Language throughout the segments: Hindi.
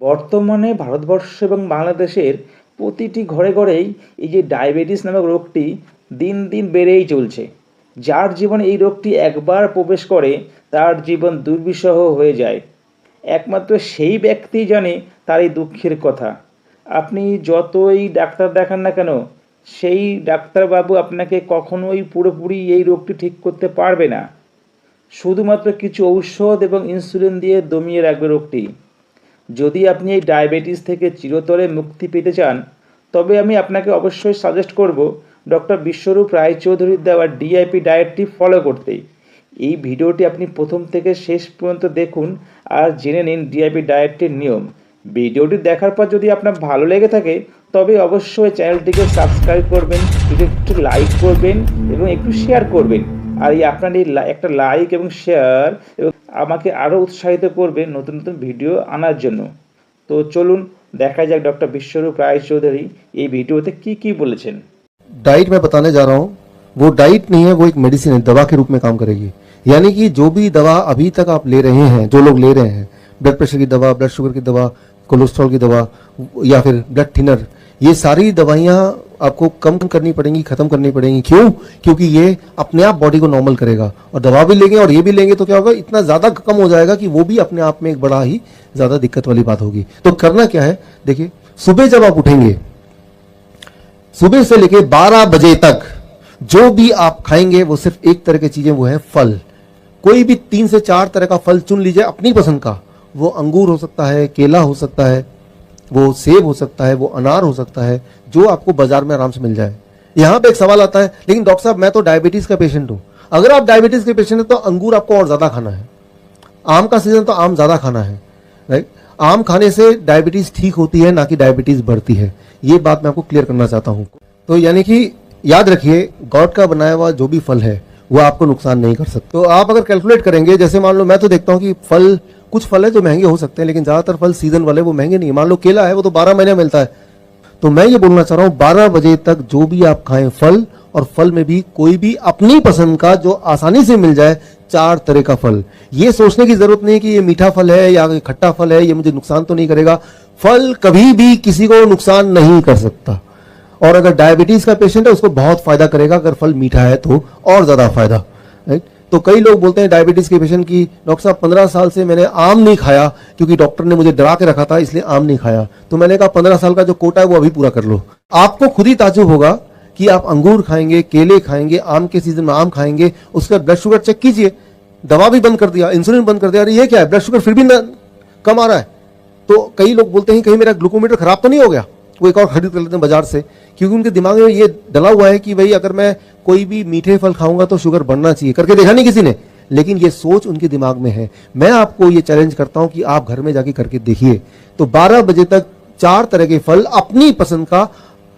বর্তমানে ভারতবর্ষ এবং বাংলাদেশের প্রতিটি ঘরে ঘরেই এই যে ডায়াবেটিস নামক রোগটি দিন দিন বেড়েই চলছে। যার জীবনে এই রোগটি একবার প্রবেশ করে তার জীবন দুর্বিষহ হয়ে যায়। একমাত্র সেই ব্যক্তিই জানে তার এই দুঃখের কথা। আপনি যতই ডাক্তার দেখান না কেন, সেই ডাক্তারবাবু আপনাকে কখনোই পুরোপুরি এই রোগটি ঠিক করতে পারবে না। শুধুমাত্র কিছু ঔষধ এবং ইনসুলিন দিয়ে দমিয়ে রাখবে রোগটি। যদি আপনি এই ডায়াবেটিস থেকে চিরতরে মুক্তি পেতে চান, তবে আমি আপনাকে অবশ্যই সাজেস্ট করব ডক্টর বিশ্বরূপ রায়চৌধুরীর দেওয়া ডিআইপি ডায়েটটি ফলো করতে। এই ভিডিওটি আপনি প্রথম থেকে শেষ পর্যন্ত দেখুন আর জেনে নিন ডিআইপি ডায়েটটির নিয়ম। ভিডিওটি দেখার পর যদি আপনার ভালো লেগে থাকে তবে অবশ্যই চ্যানেলটিকে সাবস্ক্রাইব করবেন, একটু লাইক করবেন এবং একটু শেয়ার করবেন। আর এই আপনার এই একটা লাইক এবং শেয়ার এবং আমাকে আরও উৎসাহিত করবে নতুন নতুন ভিডিও আনার জন্য। তো চলুন দেখা যাক ডক্টর বিশ্বরূপ রায়চৌধুরী এই ভিডিওতে কি বলেছেন। डाइट मैं बताने जा रहा हूँ, वो डाइट नहीं है, वो एक मेडिसिन है, दवा के रूप में काम करेगी। यानी कि जो भी दवा अभी तक आप ले रहे हैं, जो लोग ले रहे हैं, ब्लड प्रेशर की दवा, ब्लड शुगर की दवा, कोलेस्ट्रॉल की दवा या फिर ब्लड थिनर, ये सारी दवाइयाँ आपको कम करनी पड़ेंगी, खत्म करनी पड़ेंगी। क्यों? क्योंकि ये अपने आप बॉडी को नॉर्मल करेगा। और दवा भी लेंगे और ये भी लेंगे तो क्या होगा, इतना ज्यादा कम हो जाएगा कि वो भी अपने आप में एक बड़ा ही ज्यादा दिक्कत वाली बात होगी। तो करना क्या है, देखिए सुबह जब आप उठेंगे, सुबह से लेके 12 बजे तक जो भी आप खाएंगे वो सिर्फ एक तरह की चीजें, वो है फल। कोई भी 3 से 4 तरह का फल चुन लीजिए अपनी पसंद का। वो अंगूर हो सकता है, केला हो सकता है, वो सेब हो सकता है, वो अनार हो सकता है, जो आपको बाजार में आराम से मिल जाए। यहां पे एक सवाल आता है, लेकिन डॉक्टर साहब मैं तो डायबिटीज का पेशेंट हूं। अगर आप डायबिटीज के पेशेंट हैं तो अंगूर आपको और ज्यादा खाना है। आम का सीजन तो आम ज्यादा खाना है, राइट। आम खाने से डायबिटीज ठीक होती है, ना कि डायबिटीज बढ़ती है। ये बात मैं आपको क्लियर करना चाहता हूं। तो यानी कि याद रखिए, गॉड का बनाया हुआ जो भी फल है वो आपको नुकसान नहीं कर सकता। तो आप अगर कैलकुलेट करेंगे, जैसे मान लो मैं तो देखता हूं कि फल, कुछ फल है जो महंगे हो सकते हैं, लेकिन ज्यादातर फल सीजन वाले वो महंगे नहीं है। मान लो केला है, वो तो 12 महीने मिलता है। तो मैं ये बोलना चाह रहा हूं, 12 बजे तक जो भी आप खाएं फल, और फल में भी कोई भी अपनी पसंद का जो आसानी से मिल जाए, 4 तरह का फल। ये सोचने की जरूरत नहीं कि ये मीठा फल है या खट्टा फल है, ये मुझे नुकसान तो नहीं करेगा। फल कभी भी किसी को नुकसान नहीं कर सकता। और अगर डायबिटीज का पेशेंट है उसको बहुत फायदा करेगा, अगर फल मीठा है तो और ज्यादा फायदा, राइट। तो कई लोग बोलते हैं डायबिटीज के पेशेंट की, डॉक्टर साहब 15 साल से मैंने आम नहीं खाया क्योंकि डॉक्टर ने मुझे डरा के रखा था, इसलिए आम नहीं खाया। तो मैंने कहा 15 साल का जो कोटा है वो अभी पूरा कर लो। आपको खुद ही ताज्जुब होगा कि आप अंगूर खाएंगे, केले खाएंगे, आम के सीजन में आम खाएंगे, उसका ब्लड शुगर चेक कीजिए, दवा भी बंद कर दिया, इंसुलिन बंद कर दिया, अरे ये क्या है, ब्लड शुगर फिर भी कम आ रहा है। तो कई लोग बोलते हैं कहीं मेरा ग्लूकोमीटर खराब तो नहीं हो गया, वो एक और खरीद कर लेते हैं बाजार से, क्योंकि उनके दिमाग में ये डला हुआ है कि भाई अगर मैं कोई भी मीठे फल खाऊंगा तो शुगर बढ़ना चाहिए। करके देखा नहीं किसी ने, लेकिन ये सोच उनके दिमाग में है। मैं आपको ये चैलेंज करता हूं कि आप घर में जाके करके देखिए। तो 12 बजे तक 4 तरह के फल अपनी पसंद का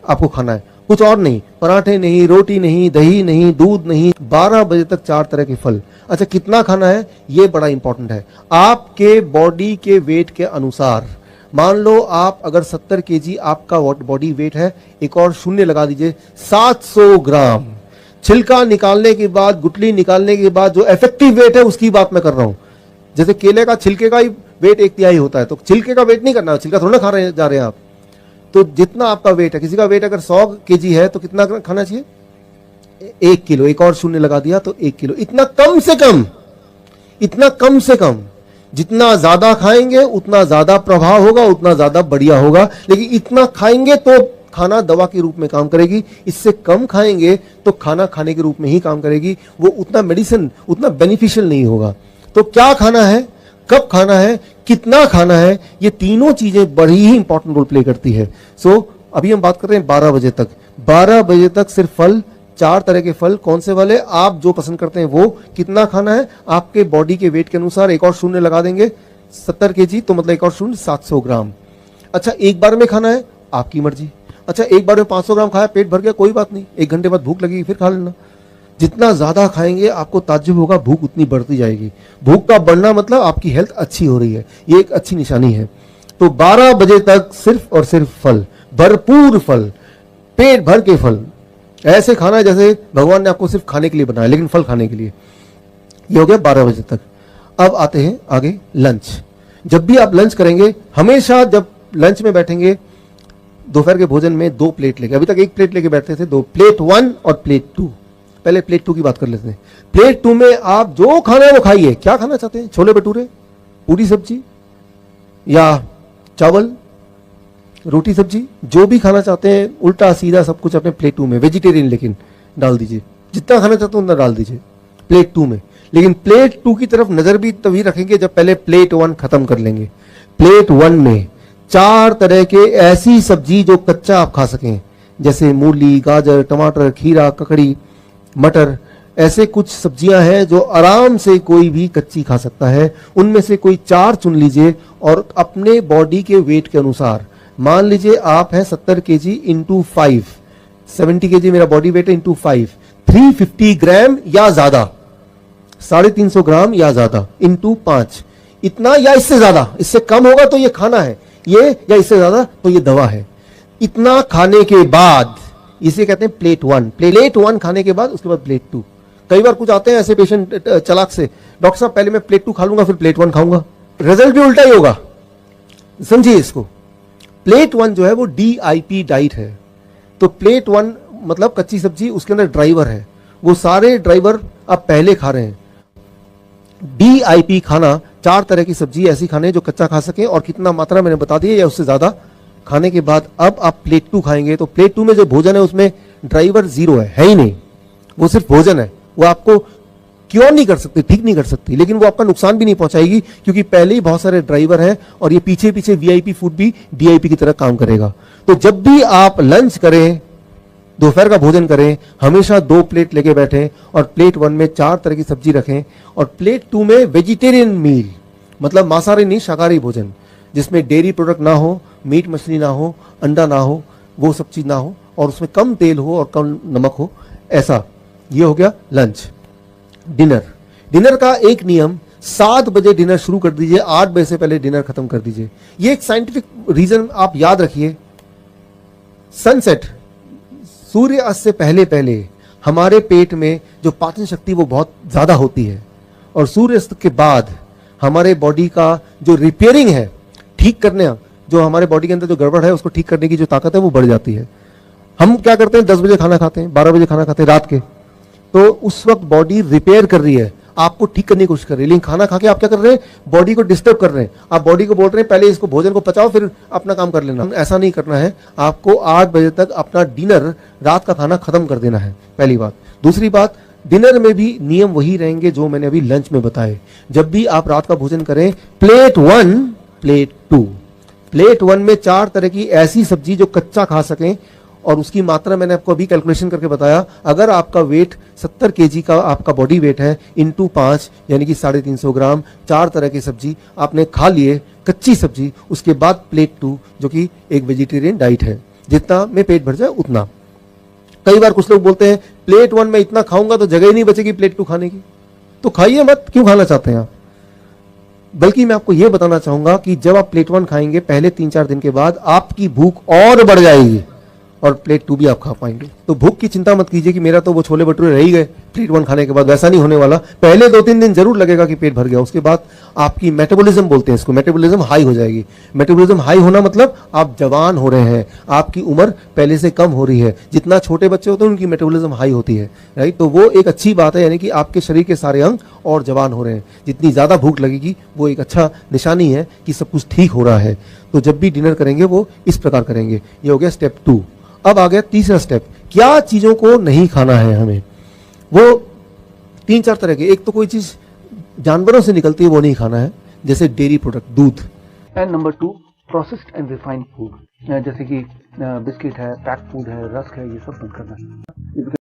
आपको खाना है, कुछ और नहीं, पराठे नहीं, रोटी नहीं, दही नहीं, दूध नहीं, 12 बजे तक 4 तरह के फल। अच्छा, कितना खाना है ये बड़ा इंपॉर्टेंट है। आपके बॉडी के वेट के अनुसार, मान लो आप अगर 70 केजी आपका बॉडी वेट है, एक और शून्य लगा दीजिए, 700 ग्राम। छिलका निकालने के बाद, गुठली निकालने के बाद जो इफेक्टिव वेट है उसकी बात मैं कर रहा हूं। जैसे केले का छिलके का ही वेट 1/3 होता है, तो छिलके का वेट नहीं करना, छिलका थोड़ा खा रहे जा रहे हैं आप। तो जितना आपका वेट है, किसी का वेट अगर 100 केजी है तो कितना खाना चाहिए, 1 किलो, एक और शून्य लगा दिया तो 1 किलो। इतना कम से कम, इतना कम से कम। जितना ज्यादा खाएंगे उतना ज्यादा प्रभाव होगा, उतना ज्यादा बढ़िया होगा। लेकिन इतना खाएंगे तो खाना दवा के रूप में काम करेगी, इससे कम खाएंगे तो खाना खाने के रूप में ही काम करेगी, वो उतना मेडिसिन, उतना बेनिफिशियल नहीं होगा। तो क्या खाना है, कब खाना है, कितना खाना है, ये तीनों चीजें बड़ी ही इंपॉर्टेंट रोल प्ले करती है। सो अभी हम बात कर रहे हैं 12 बजे तक। 12 बजे तक सिर्फ फल, 4 तरह के फल, कौन से वाले आप जो पसंद करते हैं वो। कितना खाना है, आपके बॉडी के वेट के अनुसार एक और शून्य लगा देंगे, 70 केजी तो मतलब एक और शून्य 700 ग्राम। अच्छा, एक बार में खाना है, आपकी मर्जी। अच्छा, एक बार में 500 ग्राम खाया, पेट भर गया, कोई बात नहीं, 1 घंटे बाद भूख लगेगी फिर खा लेना। जितना ज्यादा खाएंगे आपको ताज्जुब होगा, भूख उतनी बढ़ती जाएगी। भूख का बढ़ना मतलब आपकी हेल्थ अच्छी हो रही है, ये एक अच्छी निशानी है। तो 12 बजे तक सिर्फ और सिर्फ फल, भरपूर फल, पेट भर के फल। ऐसे खाना है जैसे भगवान ने आपको सिर्फ खाने के लिए बनाया, लेकिन फल खाने के लिए। ये हो गया 12 बजे तक। अब आते हैं आगे लंच। जब भी आप लंच करेंगे, हमेशा जब लंच में बैठेंगे, दोपहर के भोजन में 2 प्लेट लेके, अभी तक 1 प्लेट लेके बैठते थे, 2 प्लेट 1 और प्लेट 2। पहले प्लेट 2 की बात कर लेते हैं। प्लेट 2 में आप जो खाना है वो खाइए। क्या खाना चाहते हैं? छोले भटूरे, पूरी सब्जी या चावल, रोटी सब्जी, जो भी खाना चाहते हैं उल्टा सीधा सब कुछ अपने प्लेट 2 में, वेजिटेरियन लेकिन डाल दीजिए। जितना खाना चाहते हैं उतना डाल दीजिए प्लेट 2 में। लेकिन प्लेट 2 की तरफ नजर भी तभी रखेंगे जब पहले प्लेट 1 खत्म कर लेंगे। प्लेट 1 में 4 तरह के ऐसी सब्जी जो कच्चा आप खा सकें, जैसे मूली, गाजर, टमाटर, खीरा, ककड़ी, मटर, ऐसे कुछ सब्जियां हैं जो आराम से कोई भी कच्ची खा सकता है। उनमें से कोई 4 चुन लीजिए और अपने बॉडी के वेट के अनुसार, मान लीजिए आप हैं 70 केजी इंटू 5, 70 केजी मेरा बॉडी वेट है इंटू 5, 350 ग्राम या ज्यादा, 350 ग्राम या ज्यादा इंटू 5, इतना या इससे ज्यादा। इससे कम होगा तो ये खाना है, ये या इससे ज्यादा तो ये दवा है। इतना खाने के बाद इसे कहते हैं प्लेट 1। प्लेट 1 खाने के बाद उसके बाद प्लेट 2। कई बार कुछ आते हैं ऐसे पेशेंट चलाक से, डॉक्टर साहब पहले मैं प्लेट 2 खा लूंगा फिर प्लेट 1 खाऊंगा। रिजल्ट भी उल्टा ही होगा, समझिए इसको। प्लेट 1 जो है वो DIP डाइट है। तो प्लेट 1 मतलब कच्ची सब्जी, उसके अंदर ड्राइवर है, वो सारे ड्राइवर आप पहले खा रहे हैं। DIP खाना 4 तरह की सब्जी ऐसी खाने जो कच्चा खा सके, और कितना मात्रा मैंने बता दी या उससे ज्यादा खाने के बाद अब आप प्लेट 2 खाएंगे। तो प्लेट 2 में जो भोजन है उसमें ड्राइवर 0 है ही नहीं, वो सिर्फ भोजन है। वो आपको क्योर नहीं कर सकती, ठीक नहीं कर सकती, लेकिन वो आपका नुकसान भी नहीं पहुंचाएगी क्योंकि पहले ही बहुत सारे ड्राइवर हैं और ये पीछे पीछे VIP फूड भी DIP की तरह काम करेगा। तो जब भी आप लंच करें, दोपहर का भोजन करें, हमेशा 2 प्लेट लेके बैठें और प्लेट 1 में 4 तरह की सब्जी रखें और प्लेट 2 में वेजिटेरियन मील, मतलब मांसाहारी नहीं शाकाहारी भोजन, जिसमें डेयरी प्रोडक्ट ना हो, मीट मछली ना हो, अंडा ना हो, वो सब चीज ना हो, और उसमें कम तेल हो और कम नमक हो, ऐसा। ये हो गया लंच। डिनर का एक नियम, 7 बजे डिनर शुरू कर दीजिए, 8 बजे से पहले डिनर खत्म कर दीजिए। ये एक साइंटिफिक रीजन आप याद रखिए। सनसेट, सूर्यास्त से पहले पहले हमारे पेट में जो पाचन शक्ति वो बहुत ज्यादा होती है, और सूर्यास्त के बाद हमारे बॉडी का जो रिपेयरिंग है, ठीक करने, जो हमारे बॉडी के अंदर जो गड़बड़ है उसको ठीक करने की जो ताकत है वो बढ़ जाती है। हम क्या करते हैं, 10 बजे खाना खाते हैं, 12 बजे खाना खाते हैं रात के, तो उस वक्त बॉडी रिपेयर कर रही है, आपको ठीक करने की कोशिश कर रही है। लेकिन खाना खा के आप क्या कर रहे हैं, बॉडी को डिस्टर्ब कर रहे हैं। आप बॉडी को बोल रहे हैं पहले इसको भोजन को पचाओ फिर अपना काम कर लेना। ऐसा नहीं करना है, आपको 8 बजे तक अपना डिनर, रात का खाना खत्म कर देना है, पहली बात। दूसरी बात, डिनर में भी नियम वही रहेंगे जो मैंने अभी लंच में बताए। जब भी आप रात का भोजन करें, प्लेट 1, प्लेट 2, प्लेट 1 में 4 तरह की ऐसी सब्जी जो कच्चा खा सकें, और उसकी मात्रा मैंने आपको अभी कैलकुलेशन करके बताया। अगर आपका वेट 70 केजी का आपका बॉडी वेट है, इंटू 5 यानी कि 350 ग्राम, 4 तरह की सब्जी आपने खा लिए, कच्ची सब्जी, उसके बाद प्लेट 2 जो कि एक वेजिटेरियन डाइट है, जितना में पेट भर जाए उतना। कई बार कुछ लोग बोलते हैं प्लेट 1 में इतना खाऊंगा तो जगह ही नहीं बचेगी प्लेट 2 खाने की, तो खाइए मत, क्यों खाना चाहते हैं आप। बल्कि मैं आपको यह बताना चाहूंगा कि जब आप प्लेट 1 खाएंगे, पहले 3-4 दिन के बाद आपकी भूख और बढ़ जाएगी और प्लेट 2 भी आप खा पाएंगे। तो भूख की चिंता मत कीजिए कि मेरा तो वो छोले भटूरे रह ही गए प्लेट 1 खाने के बाद, वैसा नहीं होने वाला। पहले 2-3 दिन जरूर लगेगा कि पेट भर गया, उसके बाद आपकी मेटाबॉलिज्म बोलते हैं इसको, मेटाबॉलिज्म हाई हो जाएगी। मेटाबॉलिज्म हाई होना मतलब आप जवान हो रहे हैं, आपकी उम्र पहले से कम हो रही है। जितना छोटे बच्चे होते हैं उनकी मेटाबॉलिज्म हाई होती है, राइट। तो वो एक अच्छी बात है, यानी कि आपके शरीर के सारे अंग और जवान हो रहे हैं। जितनी ज्यादा भूख लगेगी वो एक अच्छा निशानी है कि सब कुछ ठीक हो रहा है। तो जब भी डिनर करेंगे वो इस प्रकार करेंगे। ये हो गया स्टेप 2। अब आ गया तीसरा स्टेप, क्या चीजों को नहीं खाना है हमें। वो 3-4 तरह के, एक तो कोई चीज जानवरों से निकलती है वो नहीं खाना है, जैसे डेयरी प्रोडक्ट, दूध। And number 2, processed and refined food, जैसे कि बिस्किट है, पैक फूड है, रस्क है, ये सब बंद करना है।